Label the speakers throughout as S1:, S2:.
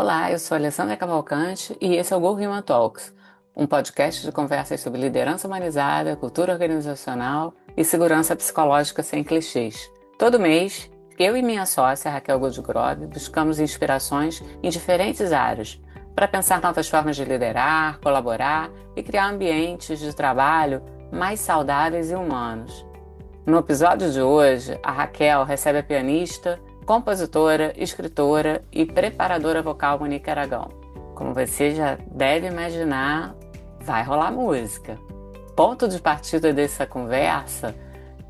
S1: Olá, eu sou Alessandra Cavalcante e esse é o Go Human Talks, um podcast de conversas sobre liderança humanizada, cultura organizacional e segurança psicológica sem clichês. Todo mês, eu e minha sócia, Raquel Goldgrove, buscamos inspirações em diferentes áreas para pensar novas formas de liderar, colaborar e criar ambientes de trabalho mais saudáveis e humanos. No episódio de hoje, a Raquel recebe a pianista, compositora, escritora e preparadora vocal Monique Aragão. Como você já deve imaginar, vai rolar música. Ponto de partida dessa conversa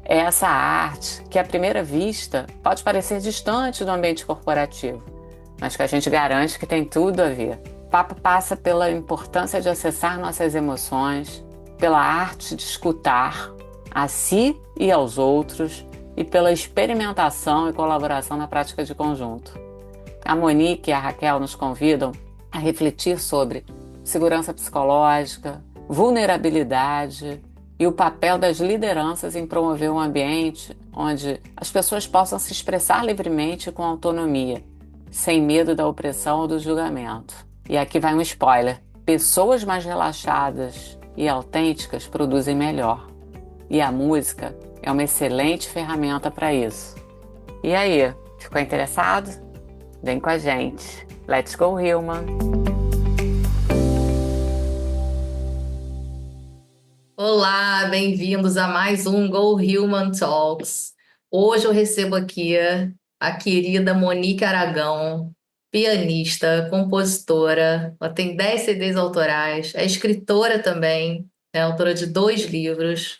S1: é essa arte que, à primeira vista, pode parecer distante do ambiente corporativo, mas que a gente garante que tem tudo a ver. O papo passa pela importância de acessar nossas emoções, pela arte de escutar a si e aos outros, e pela experimentação e colaboração na prática de conjunto. A Monique e a Raquel nos convidam a refletir sobre segurança psicológica, vulnerabilidade e o papel das lideranças em promover um ambiente onde as pessoas possam se expressar livremente e com autonomia, sem medo da opressão ou do julgamento. E aqui vai um spoiler: pessoas mais relaxadas e autênticas produzem melhor. E a música é uma excelente ferramenta para isso. E aí, ficou interessado? Vem com a gente. Let's go, Human!
S2: Olá, bem-vindos a mais um Go Human Talks. Hoje eu recebo aqui a querida Monique Aragão, pianista, compositora, ela tem 10 CDs autorais, é escritora também, é autora de 2 livros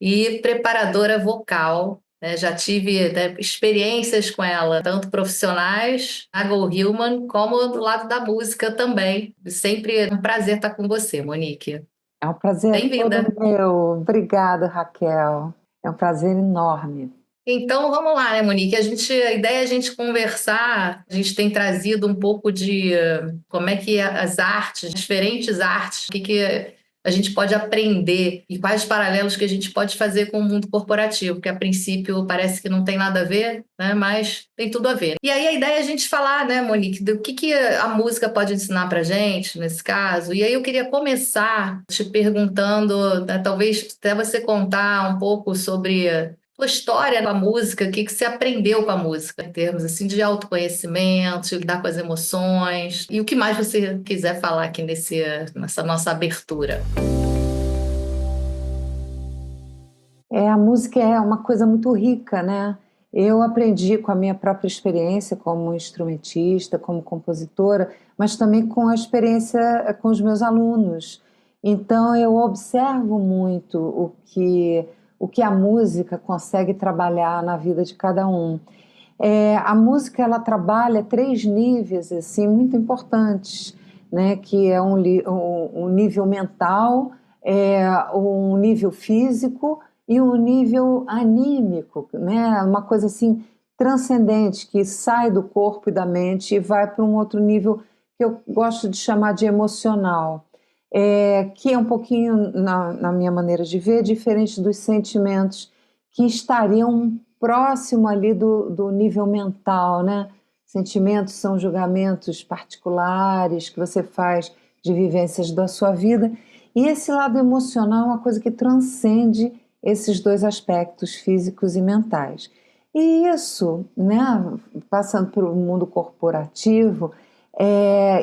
S2: e preparadora vocal. Já tive, experiências com ela, tanto profissionais, na Go Human, como do lado da música também. Sempre é um prazer estar com você, Monique.
S3: É um prazer todo
S2: Bem-vinda.
S3: meu. Obrigada, Raquel. É um prazer enorme.
S2: Então vamos lá, né, Monique? A ideia é a gente conversar. A gente tem trazido um pouco de como é que as artes, diferentes artes, o que a gente pode aprender e quais paralelos que a gente pode fazer com o mundo corporativo, que a princípio parece que não tem nada a ver, né? Mas tem tudo a ver. E aí a ideia é a gente falar, né, Monique, do que a música pode ensinar pra gente nesse caso. E aí eu queria começar te perguntando, né, talvez até você contar um pouco sobre sua história com a música, o que você aprendeu com a música, em termos assim, de autoconhecimento, de lidar com as emoções, e o que mais você quiser falar aqui nessa nossa abertura.
S3: A música é uma coisa muito rica, né? Eu aprendi com a minha própria experiência como instrumentista, como compositora, mas também com a experiência com os meus alunos. Então eu observo muito o que a música consegue trabalhar na vida de cada um. A música ela trabalha 3 níveis assim, muito importantes, né? Que é um nível mental, um nível físico e um nível anímico, né? Uma coisa assim transcendente que sai do corpo e da mente e vai para um outro nível que eu gosto de chamar de emocional. Que é um pouquinho, na minha maneira de ver, diferente dos sentimentos que estariam próximo ali do nível mental, né? Sentimentos são julgamentos particulares que você faz de vivências da sua vida, e esse lado emocional é uma coisa que transcende esses 2 aspectos, físicos e mentais. E isso, né, passando para o mundo corporativo,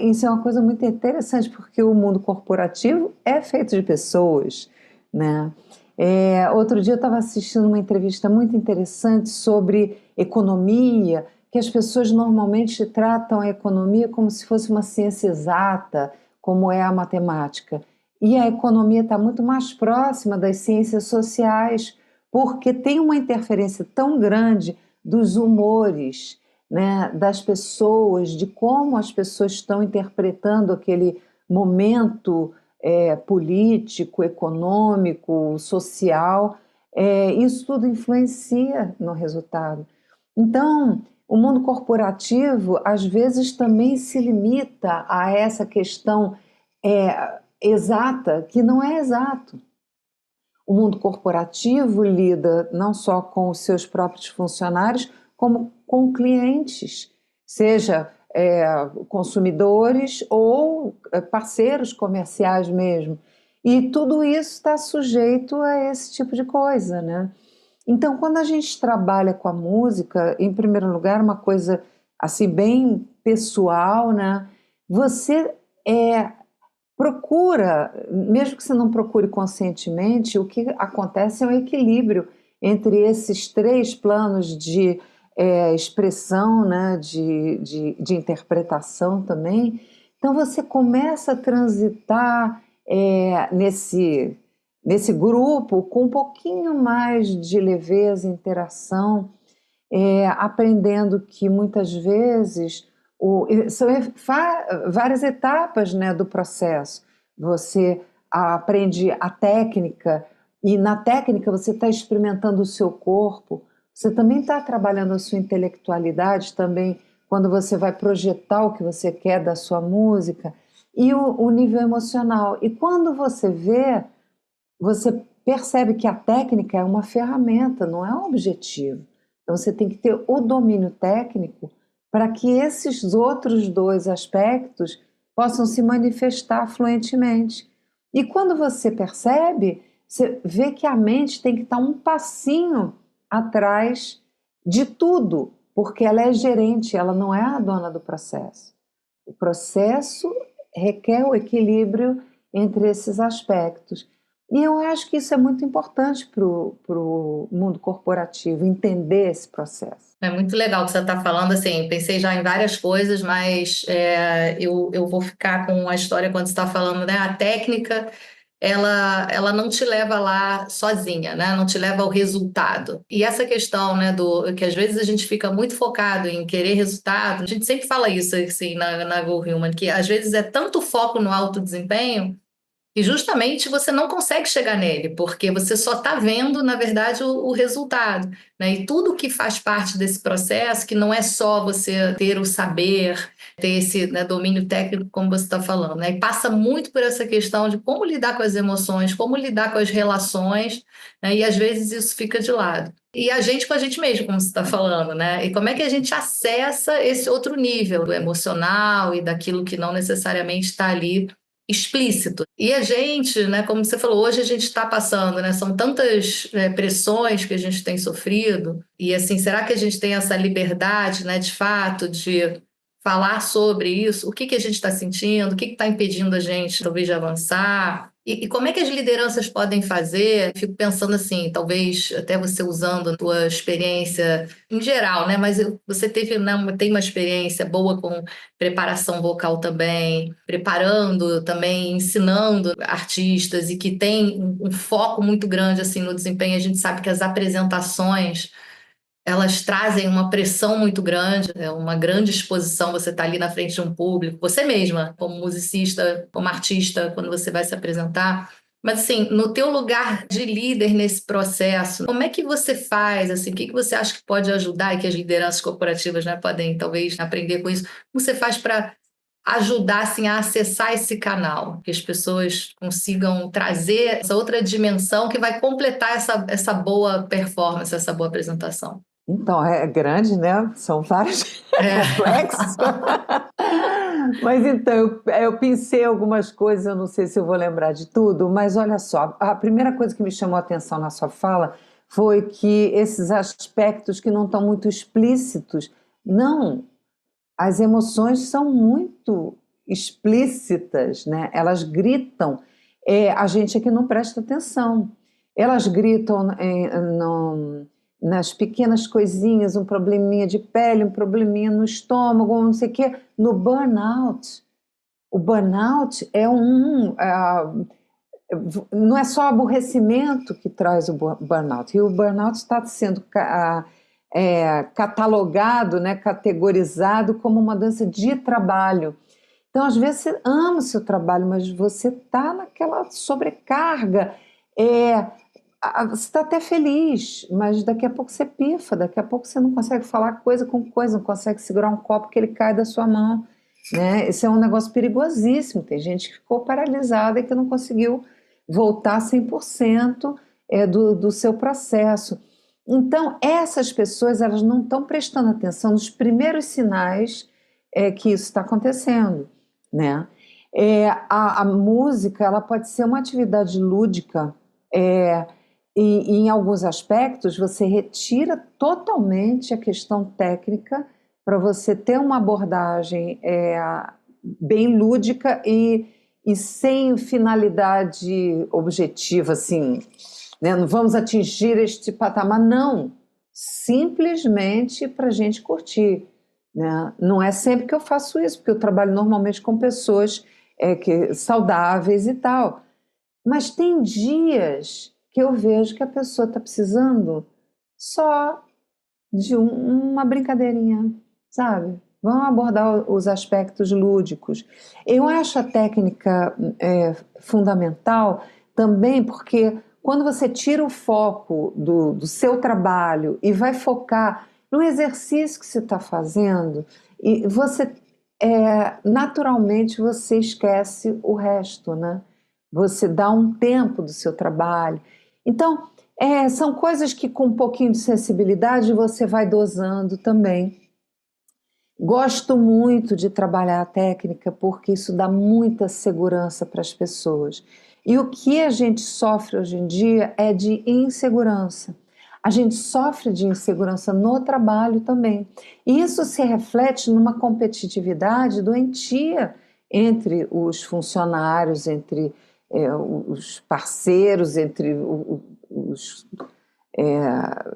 S3: isso é uma coisa muito interessante, porque o mundo corporativo é feito de pessoas, né? Outro dia eu estava assistindo uma entrevista muito interessante sobre economia, que as pessoas normalmente tratam a economia como se fosse uma ciência exata, como é a matemática. E a economia está muito mais próxima das ciências sociais, porque tem uma interferência tão grande dos humores, né, das pessoas, de como as pessoas estão interpretando aquele momento político, econômico, social. Isso tudo influencia no resultado. Então, o mundo corporativo, às vezes, também se limita a essa questão exata, que não é exato. O mundo corporativo lida não só com os seus próprios funcionários, como com clientes, seja consumidores ou parceiros comerciais mesmo. E tudo isso está sujeito a esse tipo de coisa, né? Então, quando a gente trabalha com a música, em primeiro lugar, uma coisa assim bem pessoal, né? Você procura, mesmo que você não procure conscientemente, o que acontece é um equilíbrio entre esses três planos de expressão, né? de interpretação também. Então, você começa a transitar nesse grupo com um pouquinho mais de leveza, interação, aprendendo que muitas vezes são várias etapas, né, do processo. Você aprende a técnica e na técnica você está experimentando o seu corpo, você também está trabalhando a sua intelectualidade também quando você vai projetar o que você quer da sua música e o nível emocional. E quando você vê, você percebe que a técnica é uma ferramenta, não é um objetivo. Então você tem que ter o domínio técnico para que esses outros dois aspectos possam se manifestar fluentemente. E quando você percebe, você vê que a mente tem que estar um passinho atrás de tudo, porque ela é gerente, ela não é a dona do processo. O processo requer o equilíbrio entre esses aspectos. E eu acho que isso é muito importante para o mundo corporativo, entender esse processo.
S2: É muito legal o que você está falando, assim, pensei já em várias coisas, mas eu vou ficar com a história quando você está falando, né? A técnica, ela não te leva lá sozinha, né? Não te leva ao resultado. E essa questão, né, que às vezes a gente fica muito focado em querer resultado, a gente sempre fala isso, assim, na Go Human, que às vezes é tanto foco no alto desempenho e justamente você não consegue chegar nele, porque você só está vendo, na verdade, o resultado, né? E tudo que faz parte desse processo, que não é só você ter o saber, ter esse, né, domínio técnico, como você está falando, né? E passa muito por essa questão de como lidar com as emoções, como lidar com as relações, né? E às vezes isso fica de lado. E a gente com a gente mesmo, como você está falando, né? E como é que a gente acessa esse outro nível do emocional e daquilo que não necessariamente está ali explícito. E a gente, né, como você falou, hoje a gente está passando, né, são tantas pressões que a gente tem sofrido, e assim, será que a gente tem essa liberdade, né, de fato, de falar sobre isso? O que que a gente está sentindo? O que está impedindo a gente, talvez, de avançar? E como é que as lideranças podem fazer? Fico pensando assim, talvez até você usando a tua experiência em geral, né? Mas você tem uma experiência boa com preparação vocal também, preparando também, ensinando artistas e que tem um foco muito grande assim no desempenho. A gente sabe que as apresentações elas trazem uma pressão muito grande, é uma grande exposição, você está ali na frente de um público, você mesma, como musicista, como artista, quando você vai se apresentar. Mas, assim, no teu lugar de líder nesse processo, como é que você faz, assim, o que você acha que pode ajudar e que as lideranças corporativas, né, podem, talvez, aprender com isso? Como você faz para ajudar, assim, a acessar esse canal, que as pessoas consigam trazer essa outra dimensão que vai completar essa boa performance, essa boa apresentação?
S3: Então, é grande, né? São vários
S2: É.
S3: complexos. Mas então, eu pensei algumas coisas, eu não sei se eu vou lembrar de tudo, mas olha só, a primeira coisa que me chamou a atenção na sua fala foi que esses aspectos que não estão muito explícitos, não, as emoções são muito explícitas, né? Elas gritam, a gente aqui não presta atenção. Elas gritam nas pequenas coisinhas, um probleminha de pele, um probleminha no estômago, não sei o quê, no burnout. O burnout não é só aborrecimento que traz o burnout, e o burnout está sendo catalogado, né, categorizado como uma doença de trabalho. Então, às vezes, você ama o seu trabalho, mas você está naquela sobrecarga, você está até feliz, mas daqui a pouco você pifa, daqui a pouco você não consegue falar coisa com coisa, não consegue segurar um copo que ele cai da sua mão, né? Esse é um negócio perigosíssimo, tem gente que ficou paralisada e que não conseguiu voltar 100% do seu processo. Então, essas pessoas, elas não estão prestando atenção nos primeiros sinais que isso está acontecendo, né? A música, ela pode ser uma atividade lúdica, e em alguns aspectos você retira totalmente a questão técnica para você ter uma abordagem bem lúdica e sem finalidade objetiva, assim, né? Não vamos atingir este patamar, não. Simplesmente para a gente curtir, né? Não é sempre que eu faço isso, porque eu trabalho normalmente com pessoas saudáveis e tal. Mas tem dias que eu vejo que a pessoa está precisando só de uma brincadeirinha, sabe? Vamos abordar os aspectos lúdicos. Eu acho a técnica fundamental também porque quando você tira o foco do seu trabalho e vai focar no exercício que você está fazendo, e você naturalmente você esquece o resto, né? Você dá um tempo do seu trabalho. Então, são coisas que com um pouquinho de sensibilidade você vai dosando também. Gosto muito de trabalhar a técnica porque isso dá muita segurança para as pessoas. E o que a gente sofre hoje em dia é de insegurança. A gente sofre de insegurança no trabalho também. E isso se reflete numa competitividade doentia entre os funcionários, entre os parceiros, entre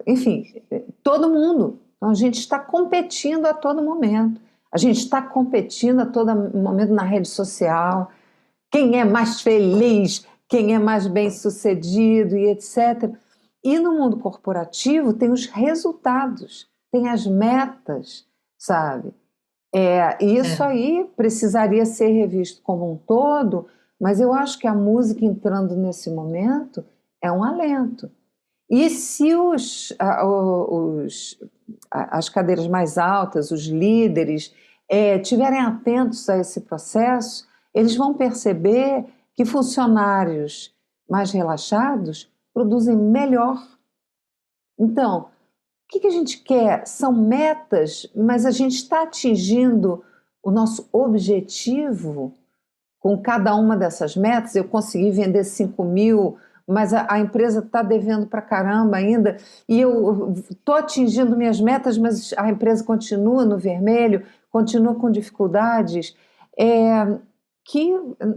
S3: enfim, todo mundo. Então, a gente está competindo a todo momento. A gente está competindo a todo momento na rede social. Quem é mais feliz, quem é mais bem-sucedido e etc. E no mundo corporativo tem os resultados, tem as metas, sabe? Isso aí precisaria ser revisto como um todo, mas eu acho que a música entrando nesse momento é um alento. E se as cadeiras mais altas, os líderes, estiverem atentos a esse processo, eles vão perceber que funcionários mais relaxados produzem melhor. Então, o que a gente quer? São metas, mas a gente está atingindo o nosso objetivo com cada uma dessas metas. Eu consegui vender 5.000, mas a empresa está devendo para caramba ainda, e eu estou atingindo minhas metas, mas a empresa continua no vermelho, continua com dificuldades, que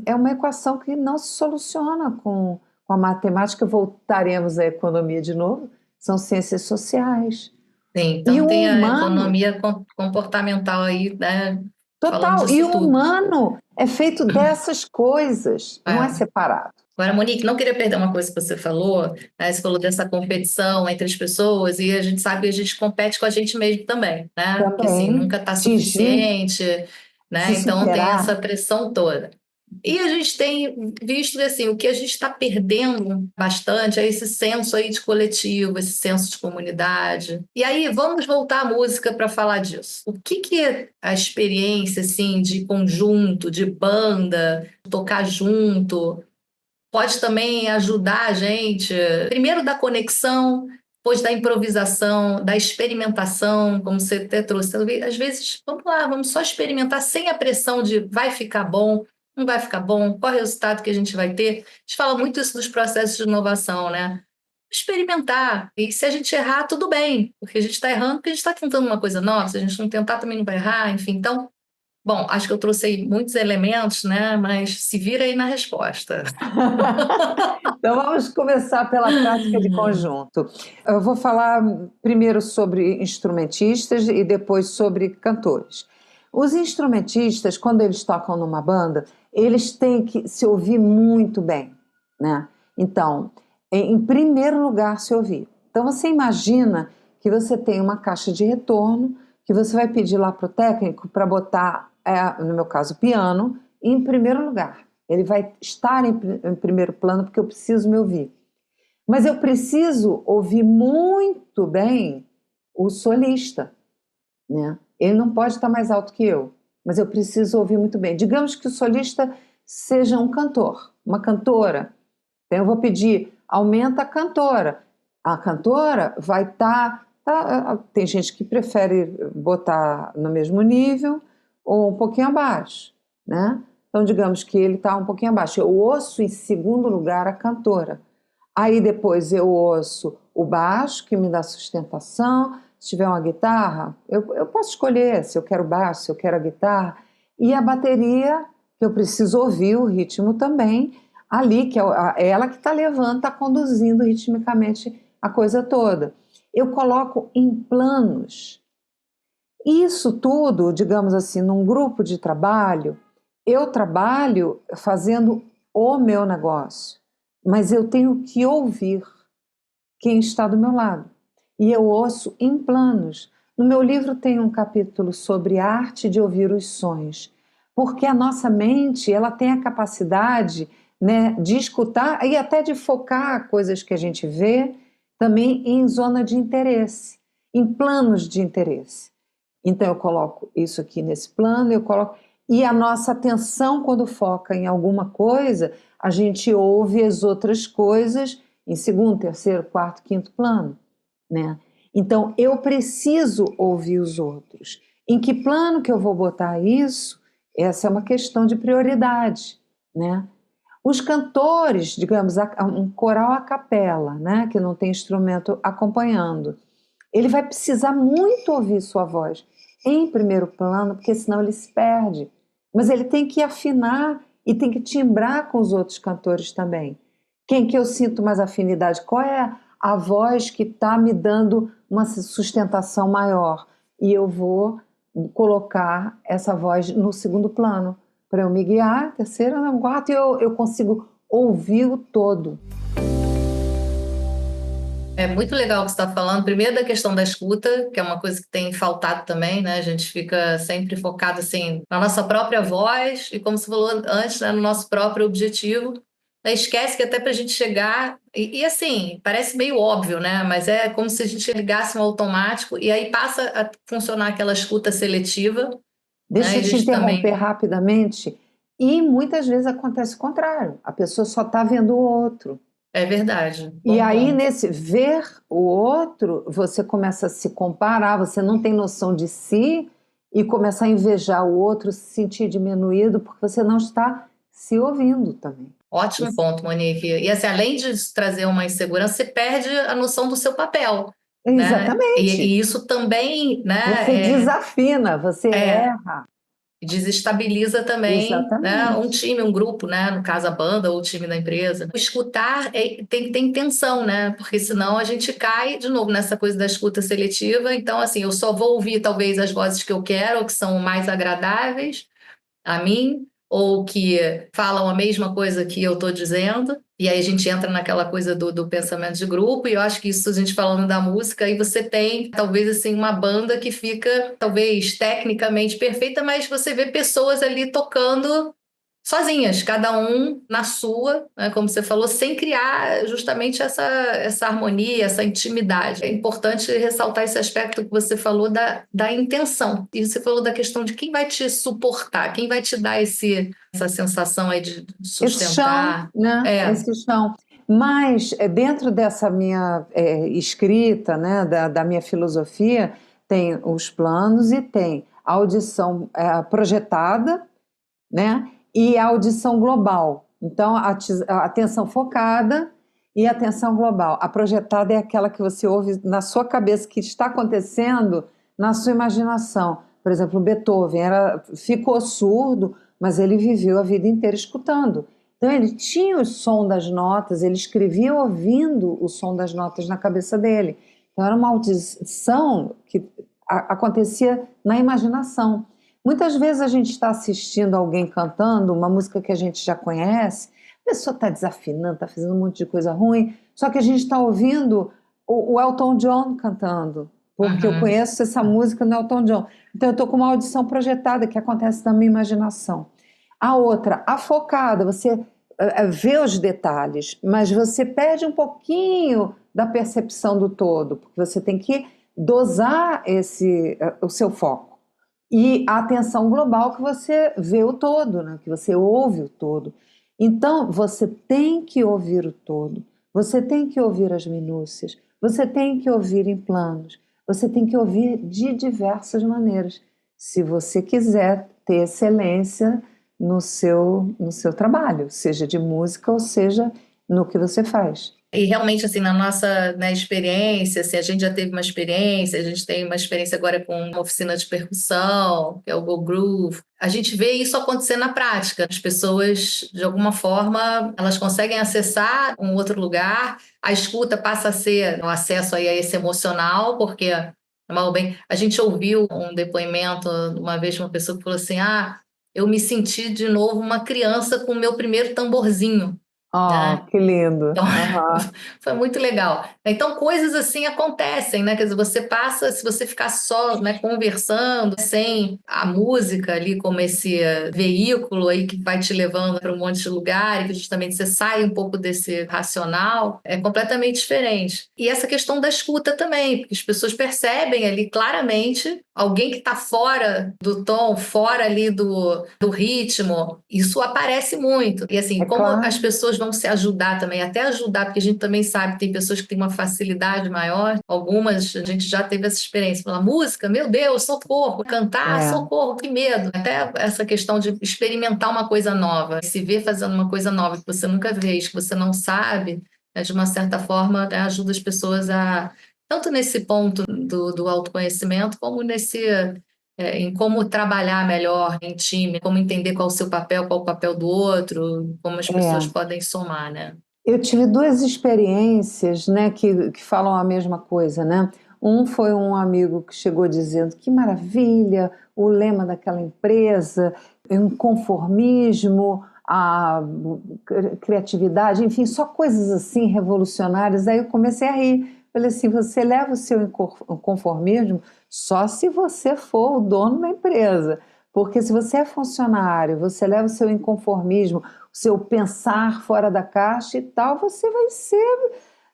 S3: é uma equação que não se soluciona com a matemática. Voltaremos à economia de novo, são ciências sociais.
S2: Sim, então tem a economia comportamental aí, né?
S3: Total, e o humano é feito dessas coisas, não é separado.
S2: Agora, Monique, não queria perder uma coisa que você falou, né? Você falou dessa competição entre as pessoas, e a gente sabe que a gente compete com a gente mesmo também, né? Porque assim, nunca está suficiente, né? Então tem essa pressão toda. E a gente tem visto que assim, o que a gente está perdendo bastante é esse senso aí de coletivo, esse senso de comunidade. E aí, vamos voltar à música para falar disso. O que é a experiência assim, de conjunto, de banda, tocar junto, pode também ajudar a gente, primeiro da conexão, depois da improvisação, da experimentação, como você até trouxe. Às vezes, vamos lá, vamos só experimentar sem a pressão de vai ficar bom, não vai ficar bom, qual é o resultado que a gente vai ter. A gente fala muito isso dos processos de inovação, né? Experimentar. E se a gente errar, tudo bem, porque a gente está errando porque a gente está tentando uma coisa nova. Se a gente não tentar, também não vai errar, enfim. Então, bom, acho que eu trouxe aí muitos elementos, né? Mas se vira aí na resposta.
S3: Então vamos começar pela prática de conjunto. Eu vou falar primeiro sobre instrumentistas e depois sobre cantores. Os instrumentistas, quando eles tocam numa banda, eles têm que se ouvir muito bem, né? Então, em primeiro lugar, se ouvir. Então você imagina que você tem uma caixa de retorno que você vai pedir lá para o técnico para botar, no meu caso, piano, em primeiro lugar. Ele vai estar em primeiro plano porque eu preciso me ouvir. Mas eu preciso ouvir muito bem o solista, né? Ele não pode estar mais alto que eu, mas eu preciso ouvir muito bem. Digamos que o solista seja um cantor, uma cantora. Então eu vou pedir, aumenta a cantora. A cantora vai estar... tem gente que prefere botar no mesmo nível, ou um pouquinho abaixo, né? Então, digamos que ele está um pouquinho abaixo. Eu ouço, em segundo lugar, a cantora. Aí, depois, eu ouço o baixo, que me dá sustentação. Se tiver uma guitarra, eu posso escolher se eu quero baixo, se eu quero a guitarra. E a bateria, que eu preciso ouvir o ritmo também, ali, que é ela que está levando, está conduzindo ritmicamente a coisa toda. Eu coloco em planos. Isso tudo, digamos assim, num grupo de trabalho, eu trabalho fazendo o meu negócio, mas eu tenho que ouvir quem está do meu lado. E eu ouço em planos. No meu livro tem um capítulo sobre a arte de ouvir os sonhos, porque a nossa mente, ela tem a capacidade, né, de escutar e até de focar coisas que a gente vê também em zona de interesse, em planos de interesse. Então eu coloco isso aqui nesse plano, eu coloco. E a nossa atenção, quando foca em alguma coisa, a gente ouve as outras coisas em segundo, terceiro, quarto, quinto plano, né? Então eu preciso ouvir os outros. Em que plano que eu vou botar isso? Essa é uma questão de prioridade, né? Os cantores, digamos, um coral a capela, né, que não tem instrumento acompanhando, ele vai precisar muito ouvir sua voz em primeiro plano, porque senão ele se perde. Mas ele tem que afinar e tem que timbrar com os outros cantores também. Quem que eu sinto mais afinidade? Qual é a voz que está me dando uma sustentação maior? E eu vou colocar essa voz no segundo plano, para eu me guiar, terceiro, quarto, e eu consigo ouvir o todo.
S2: É muito legal o que você está falando. Primeiro da questão da escuta, que é uma coisa que tem faltado também, né? A gente fica sempre focado assim na nossa própria voz e, como você falou antes, né, no nosso próprio objetivo. Aí esquece que até para a gente chegar e assim, parece meio óbvio, né? Mas é como se a gente ligasse um automático e aí passa a funcionar aquela escuta seletiva, né?
S3: Deixa
S2: E
S3: eu
S2: a
S3: te
S2: gente
S3: interromper
S2: também
S3: rapidamente. E muitas vezes acontece o contrário. A pessoa só está vendo o outro.
S2: é verdade.
S3: E
S2: Bom
S3: aí,
S2: ponto.
S3: nesse ver o outro, você começa a se comparar, você não tem noção de si e começa a invejar o outro, se sentir diminuído, porque você não está se ouvindo também.
S2: Ótimo ponto, Monique. E assim, além de trazer uma insegurança, você perde a noção do seu papel, né?
S3: Exatamente.
S2: E isso também,
S3: Você
S2: né,
S3: desafina, você
S2: é,
S3: erra.
S2: desestabiliza também, né, um
S3: Exatamente.
S2: time, um grupo, né? No caso, a banda ou o time da empresa. Escutar tem que ter intenção, né? Porque senão a gente cai de novo nessa coisa da escuta seletiva. Então, assim, eu só vou ouvir talvez as vozes que eu quero, ou que são mais agradáveis a mim, ou que falam a mesma coisa que eu estou dizendo, e aí a gente entra naquela coisa do pensamento de grupo, e eu acho que isso, a gente falando da música, aí você tem, talvez, assim, uma banda que fica, talvez, tecnicamente perfeita, mas você vê pessoas ali tocando sozinhas, cada um na sua, né, como você falou, sem criar justamente essa harmonia, essa intimidade. É importante ressaltar esse aspecto que você falou da intenção. E você falou da questão de quem vai te suportar, quem vai te dar essa sensação aí de
S3: Esse chão,
S2: sustentar.
S3: né?
S2: É.
S3: Esse chão. Mas dentro dessa minha escrita, né, da minha filosofia, tem os planos e tem a audição projetada, né? E a audição global. Então, a atenção focada e a atenção global. A projetada é aquela que você ouve na sua cabeça, que está acontecendo na sua imaginação. Por exemplo, Beethoven ficou surdo, mas ele viveu a vida inteira escutando. Então, ele tinha o som das notas, ele escrevia ouvindo o som das notas na cabeça dele. Então, era uma audição que acontecia na imaginação. Muitas vezes a gente está assistindo alguém cantando uma música que a gente já conhece, a pessoa está desafinando, está fazendo um monte de coisa ruim, só que a gente está ouvindo o Elton John cantando, porque eu
S2: Uhum.
S3: conheço essa música no Elton John. Então eu estou com uma audição projetada que acontece na minha imaginação. A outra, a focada, você vê os detalhes, mas você perde um pouquinho da percepção do todo, porque você tem que dosar o seu foco. E a atenção global, que você vê o todo, né? Que você ouve o todo. Então, você tem que ouvir o todo, você tem que ouvir as minúcias, você tem que ouvir em planos, você tem que ouvir de diversas maneiras, se você quiser ter excelência no seu trabalho, seja de música ou seja no que você faz.
S2: E realmente, assim, na nossa, né, experiência, assim, a gente já teve uma experiência, a gente tem uma experiência agora com uma oficina de percussão, que é o Go Groove. A gente vê isso acontecer na prática. As pessoas, de alguma forma, elas conseguem acessar um outro lugar, a escuta passa a ser o acesso aí a esse emocional, porque, mal bem, a gente ouviu um depoimento uma vez de uma pessoa que falou assim, eu me senti de novo uma criança com o meu primeiro tamborzinho,
S3: Oh,
S2: né?
S3: que lindo!
S2: Então,
S3: Aham.
S2: foi muito legal. Então, coisas assim acontecem, né? Quer dizer, você passa, se você ficar só, né, conversando, sem a música ali como esse veículo aí que vai te levando para um monte de lugar e que justamente você sai um pouco desse racional, é completamente diferente. E essa questão da escuta também, porque as pessoas percebem ali claramente alguém que está fora do tom, fora ali do ritmo, isso aparece muito. E assim,
S3: É
S2: como as
S3: claro.
S2: pessoas vão se ajudar também, até ajudar, porque a gente também sabe que tem pessoas que têm uma facilidade maior, algumas a gente já teve essa experiência, pela música, meu Deus, socorro, cantar,
S3: É.
S2: socorro, que medo. Até essa questão de experimentar uma coisa nova, se ver fazendo uma coisa nova que você nunca fez, que você não sabe, né, de uma certa forma, né, ajuda as pessoas a tanto nesse ponto do autoconhecimento, como em como trabalhar melhor em time, como entender qual o seu papel, qual o papel do outro, como as pessoas
S3: É.
S2: podem somar, né?
S3: Eu tive duas experiências, né, que falam a mesma coisa, né? Um foi um amigo que chegou dizendo que maravilha, o lema daquela empresa, um conformismo, a criatividade, enfim, só coisas assim revolucionárias. Aí eu comecei a rir. Falei assim, você leva o seu conformismo só se você for o dono da empresa. Porque se você é funcionário, você leva o seu inconformismo, o seu pensar fora da caixa e tal, você vai ser,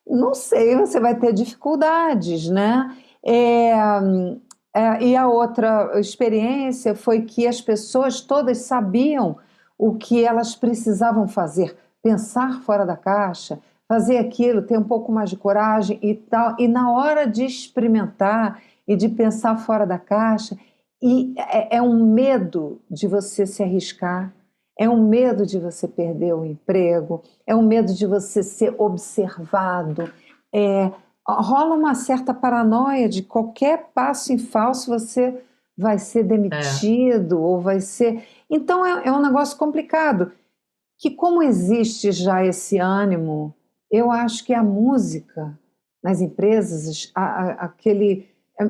S3: não sei, você vai ter dificuldades, né? E a outra experiência foi que as pessoas todas sabiam o que elas precisavam fazer, pensar fora da caixa, fazer aquilo, ter um pouco mais de coragem e tal. E na hora de experimentar e de pensar fora da caixa, é um medo de você se arriscar, é um medo de você perder o emprego, é um medo de você ser observado. Rola uma certa paranoia de qualquer passo em falso você vai ser
S2: É.
S3: demitido ou vai ser. Então é um negócio complicado. Que como existe já esse ânimo, eu acho que a música nas empresas,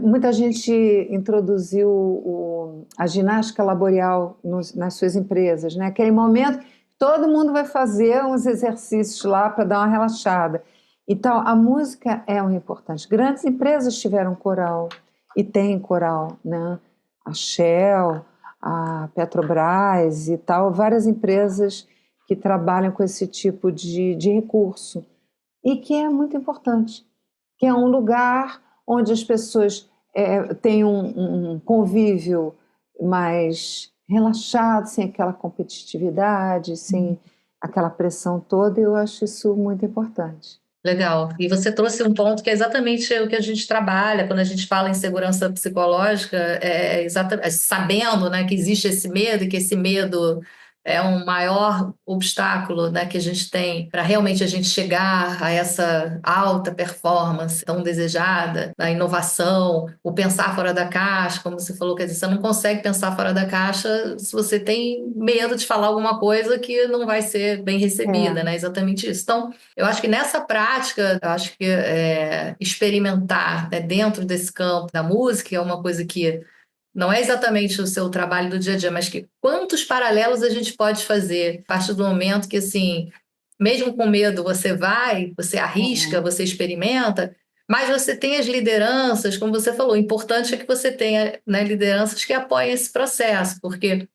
S3: muita gente introduziu a ginástica laboral nas suas empresas, né? Aquele momento que todo mundo vai fazer uns exercícios lá para dar uma relaxada. Então, a música é um importante. Grandes empresas tiveram coral e têm coral, né? A Shell, a Petrobras e tal, várias empresas que trabalham com esse tipo de recurso e que é muito importante, que é um lugar onde as pessoas têm um convívio mais relaxado, sem aquela competitividade, sem aquela pressão toda, e eu acho isso muito importante.
S2: Legal. E você trouxe um ponto que é exatamente o que a gente trabalha quando a gente fala em segurança psicológica, exatamente, sabendo, né, que existe esse medo e que esse medo é um maior obstáculo, né, que a gente tem para realmente a gente chegar a essa alta performance tão desejada, a inovação, o pensar fora da caixa, como você falou, quer dizer, você não consegue pensar fora da caixa se você tem medo de falar alguma coisa que não vai ser bem recebida,
S3: É,
S2: né? Exatamente isso. Então, eu acho que nessa prática, eu acho que experimentar, né, dentro desse campo da música é uma coisa que não é exatamente o seu trabalho do dia a dia, mas que quantos paralelos a gente pode fazer a partir do momento que, assim, mesmo com medo, você vai, você arrisca,
S3: é,
S2: você experimenta, mas você tem as lideranças, como você falou, o importante é que você tenha, né, lideranças que apoiem esse processo, porque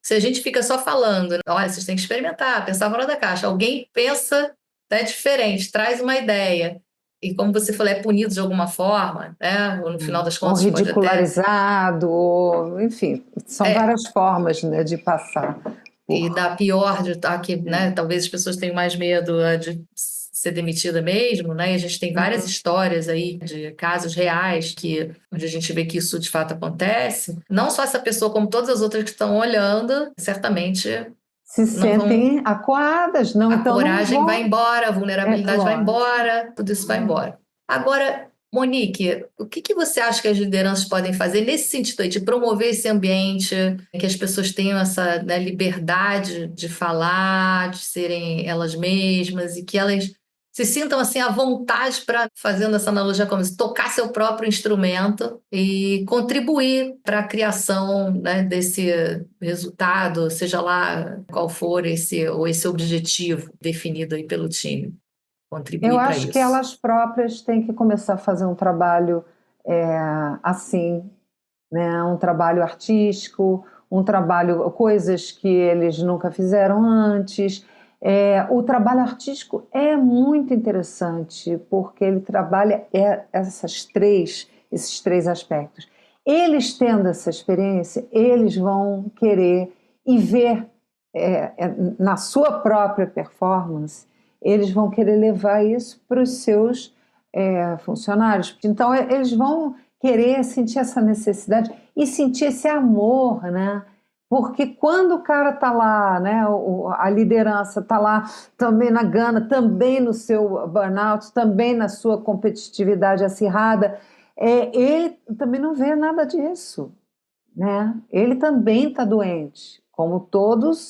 S2: se a gente fica só falando, olha, vocês têm que experimentar, pensar fora da caixa. Alguém pensa, né, diferente, traz uma ideia. E como você falou, é punido de alguma forma, né? Ou no final das
S3: ou
S2: contas pode até.
S3: ridicularizado, ou, enfim, são
S2: É,
S3: várias formas, né, de passar
S2: e
S3: por.
S2: dá pior de estar aqui, né? Talvez as pessoas tenham mais medo de ser demitida mesmo, né? E a gente tem várias histórias aí de casos reais onde a gente vê que isso de fato acontece. Não só essa pessoa, como todas as outras que estão olhando, certamente
S3: Se
S2: não vão.
S3: sentem acuadas, não,
S2: A
S3: então não
S2: coragem vai
S3: vão.
S2: embora, a vulnerabilidade vai
S3: Lógico.
S2: embora, tudo isso vai embora. Agora, Monique, o que você acha que as lideranças podem fazer nesse sentido aí, de promover esse ambiente, que as pessoas tenham essa, né, liberdade de falar, de serem elas mesmas e que elas se sintam assim à vontade para, fazendo essa analogia como se tocar seu próprio instrumento e contribuir para a criação, né, desse resultado, seja lá qual for esse objetivo definido aí pelo time,
S3: Eu
S2: contribuir para
S3: acho que
S2: isso.
S3: elas próprias têm que começar a fazer um trabalho é, assim, né? Um trabalho artístico, um trabalho, coisas que eles nunca fizeram antes. O trabalho artístico é muito interessante porque ele trabalha esses três aspectos. Eles tendo essa experiência, eles vão querer e ver na sua própria performance, eles vão querer levar isso para os seus funcionários. Então, eles vão querer sentir essa necessidade e sentir esse amor, né? Porque quando o cara está lá, né, a liderança está lá também na gana, também no seu burnout, também na sua competitividade acirrada, ele também não vê nada disso, né? Ele também está doente, como todo os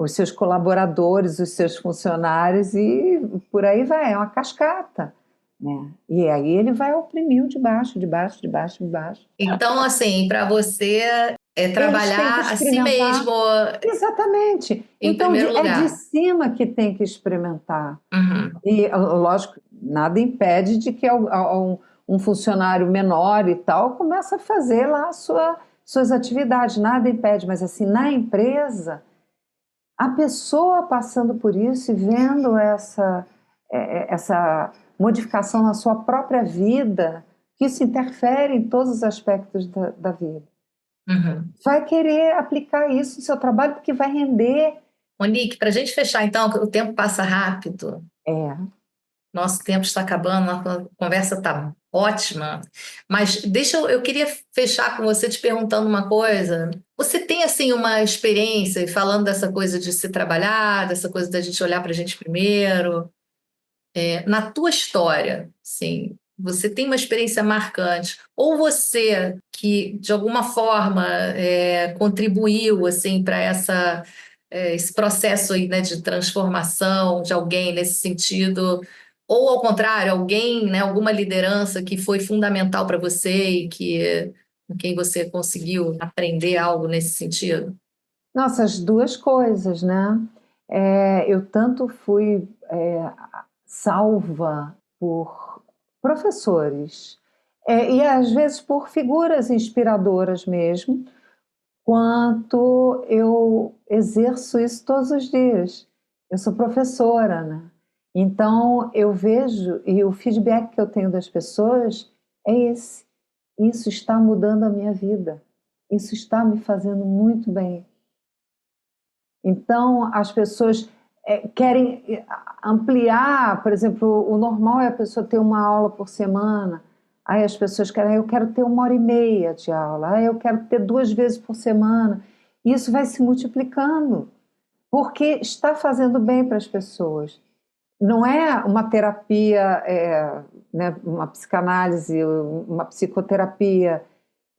S3: seus colaboradores, os seus funcionários e por aí vai, é uma cascata, né? E aí ele vai oprimir o de baixo, de baixo, de baixo, de baixo.
S2: Então, assim, para você é
S3: Eles têm que
S2: trabalhar a si
S3: experimentar.
S2: mesmo
S3: Exatamente.
S2: em
S3: Então
S2: primeiro
S3: é de
S2: lugar.
S3: cima que tem que experimentar.
S2: Uhum.
S3: E, lógico, nada impede de que um funcionário menor e tal comece a fazer lá suas atividades, nada impede, mas assim, na empresa, a pessoa passando por isso e vendo essa modificação na sua própria vida, que isso interfere em todos os aspectos da vida,
S2: Uhum.
S3: vai querer aplicar isso no seu trabalho porque vai render.
S2: Monique, para a gente fechar, então, que o tempo passa rápido,
S3: É.
S2: nosso tempo está acabando, a conversa está ótima, mas eu queria fechar com você te perguntando uma coisa. Você tem, assim, uma experiência, falando dessa coisa de se trabalhar, dessa coisa da gente olhar para a gente primeiro, na tua história, sim, você tem uma experiência marcante, ou você que de alguma forma contribuiu assim para esse processo aí, né, de transformação de alguém nesse sentido, ou ao contrário, alguém, né, alguma liderança que foi fundamental para você e que com quem você conseguiu aprender algo nesse sentido?
S3: Nossa, as duas coisas, né? Eu tanto fui salva por professores, e às vezes por figuras inspiradoras mesmo, quanto eu exerço isso todos os dias. Eu sou professora, né? Então eu vejo, e o feedback que eu tenho das pessoas é esse: isso está mudando a minha vida, isso está me fazendo muito bem. Então, as pessoas querem ampliar, por exemplo, o normal é a pessoa ter uma aula por semana, aí as pessoas querem, eu quero ter 1h30 de aula, aí eu quero ter 2 vezes por semana. E isso vai se multiplicando, porque está fazendo bem para as pessoas. Não é uma terapia, né, uma psicanálise, uma psicoterapia,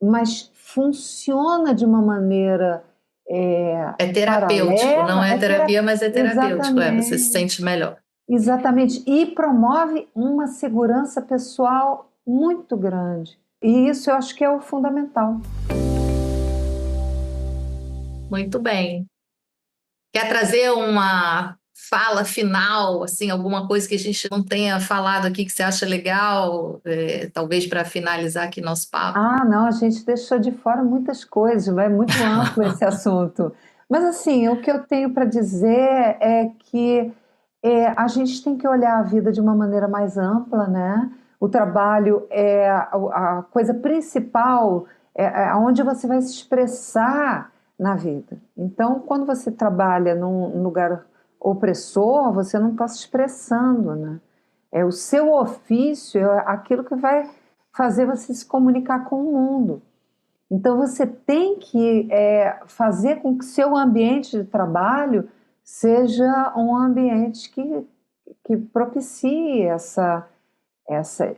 S3: mas funciona de uma maneira
S2: É terapêutico, não
S3: paralela,
S2: é terapia, mas é terapêutico, você se
S3: exatamente,
S2: sente melhor.
S3: exatamente, e promove uma segurança pessoal muito grande. E isso eu acho que é o fundamental.
S2: Muito bem. Quer trazer uma fala final, assim, alguma coisa que a gente não tenha falado aqui que você acha legal, talvez para finalizar aqui nosso papo?
S3: Ah, não, a gente deixou de fora muitas coisas, é muito amplo esse assunto. Mas assim, o que eu tenho para dizer é que a gente tem que olhar a vida de uma maneira mais ampla, né? O trabalho é a coisa principal, é onde você vai se expressar na vida. Então, quando você trabalha num lugar opressor, você não está se expressando, né? É o seu ofício, é aquilo que vai fazer você se comunicar com o mundo. Então você tem que fazer com que seu ambiente de trabalho seja um ambiente que propicie essa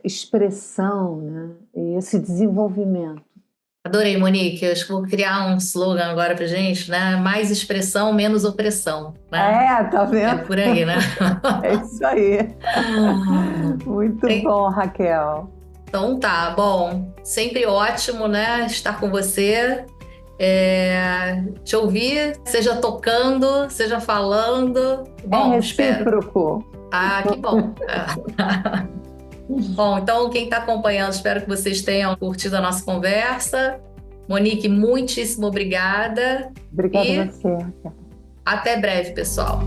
S3: expressão, né? E esse desenvolvimento.
S2: Adorei, Monique. Eu acho que vou criar um slogan agora pra gente, né? Mais expressão, menos opressão, né?
S3: Tá vendo?
S2: É por aí, né?
S3: É isso aí. Muito bom, Raquel.
S2: Então tá, bom. Sempre ótimo, né? Estar com você. Te ouvir, seja tocando, seja falando. Bom,
S3: recíproco.
S2: Espero. Ah, que bom. Bom, então quem está acompanhando, espero que vocês tenham curtido a nossa conversa. Monique, muitíssimo obrigada.
S3: Obrigada a você, Raquel.
S2: Até breve, pessoal.